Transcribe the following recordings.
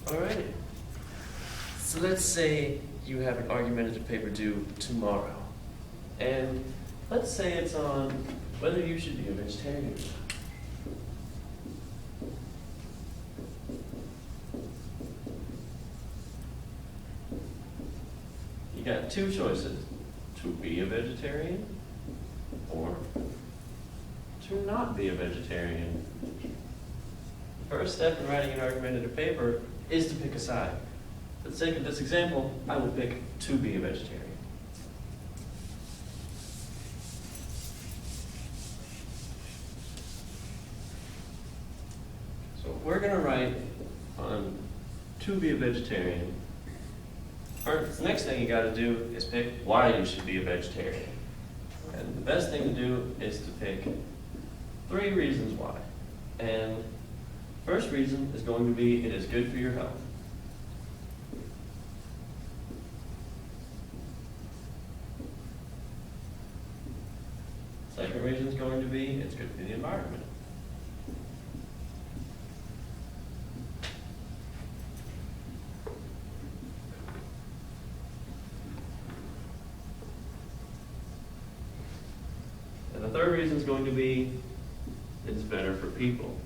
Alrighty. So let's say you have an argumentative paper due tomorrow. And let's say it's on whether you should be a vegetarian or not. You got two choices: to be a vegetarian or to not be a vegetarian. The first step in writing an argumentative paper is to pick a side. For the sake of this example, I will pick to be a vegetarian. So if we're going to write on to be a vegetarian, first, the next thing you got to do is pick why you should be a vegetarian. And the best thing to do is to pick 3 reasons why. And first reason is going to be it is good for your health. Second reason is going to be it's good for the environment. And the third reason is going to be it's better for people.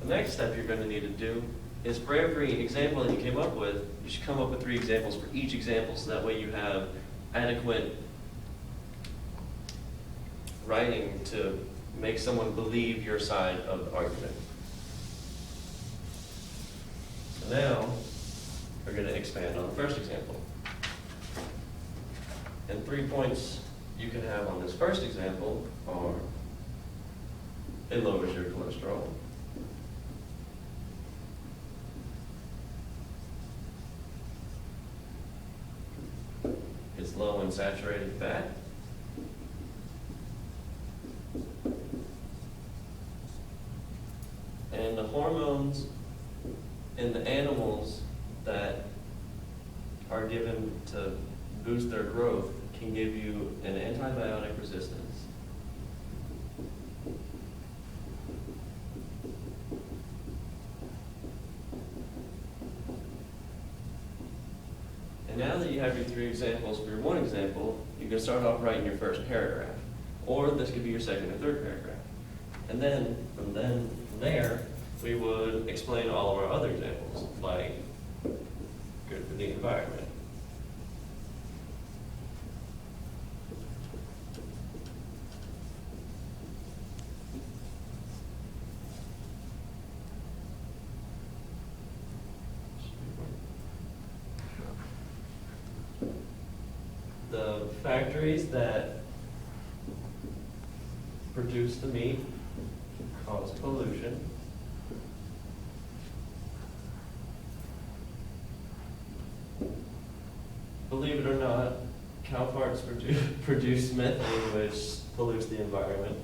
The next step you're going to need to do is for every example that you came up with, you should come up with 3 examples for each example, so that way you have adequate writing to make someone believe your side of the argument. So now, we're going to expand on the first example. And 3 points you can have on this first example are it lowers your cholesterol. It's low in saturated fat. And the hormones in the animals that are given to boost their growth can give you an antibiotic resistance. And now that you have your 3 examples for your 1 example, you can start off writing your first paragraph. Or this could be your second or third paragraph. And then, from there, we would explain all of our other examples, like good for the environment. The factories that produce the meat cause pollution. Believe it or not, cow farts produce methane, which pollutes the environment.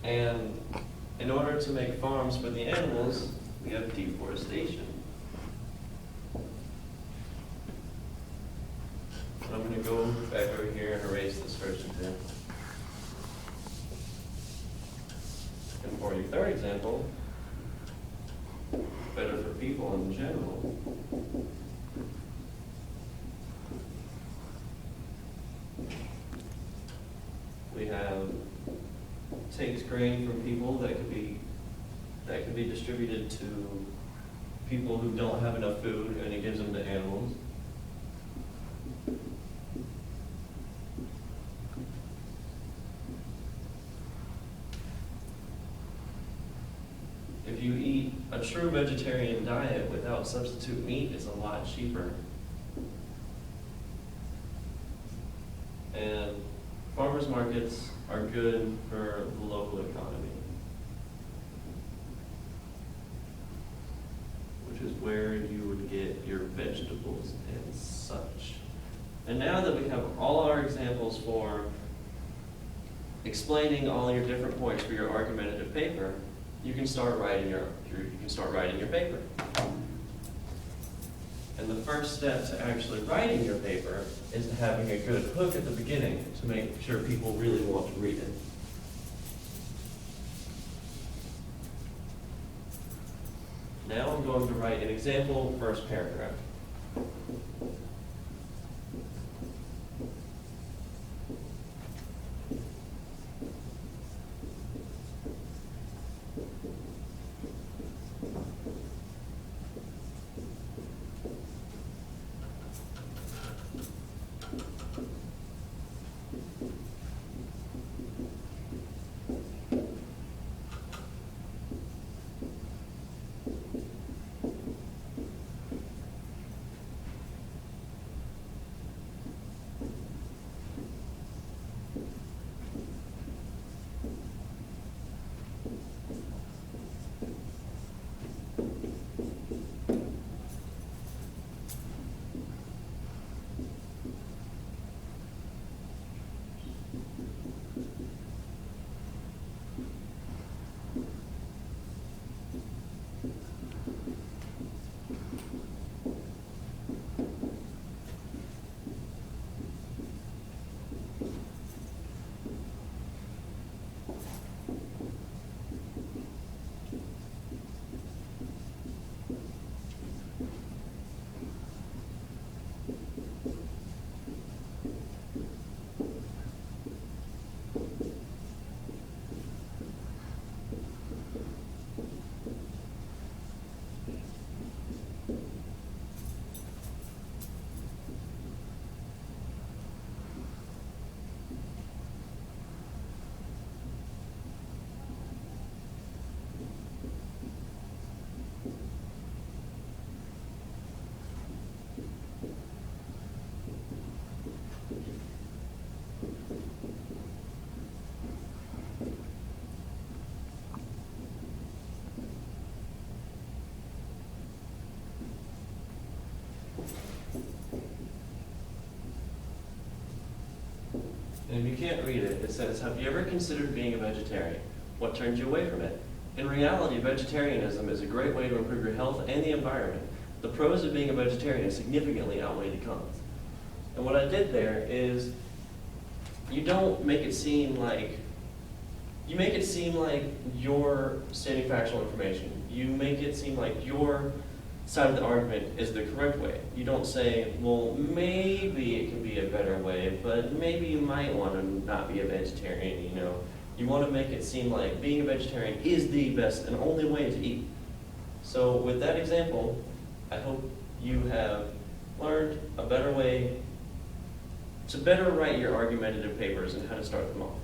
And in order to make farms for the animals, we have deforestation. I'm going to go back over here and erase this first example. And for your third example, better for people in general. We have takes grain from people that could be distributed to people who don't have enough food, and it gives them to animals. If you eat a true vegetarian diet without substitute meat, it's a lot cheaper. And farmers markets are good for the local economy, which is where you would get your vegetables and such. And now that we have all our examples for explaining all your different points for your argumentative paper, you can start writing your paper. And the first step to actually writing your paper is to having a good hook at the beginning to make sure people really want to read it. Now I'm going to write an example first paragraph. And if you can't read it, it says, have you ever considered being a vegetarian? What turns you away from it? In reality, vegetarianism is a great way to improve your health and the environment. The pros of being a vegetarian significantly outweigh the cons. And what I did there is, you don't make it seem like, you make it seem like you're stating factual information. You make it seem like your side of the argument is the correct way. You don't say, well, maybe it can be a better way, but maybe you might want to not be a vegetarian, you know. You want to make it seem like being a vegetarian is the best and only way to eat. So with that example, I hope you have learned a better way to better write your argumentative papers and how to start them off.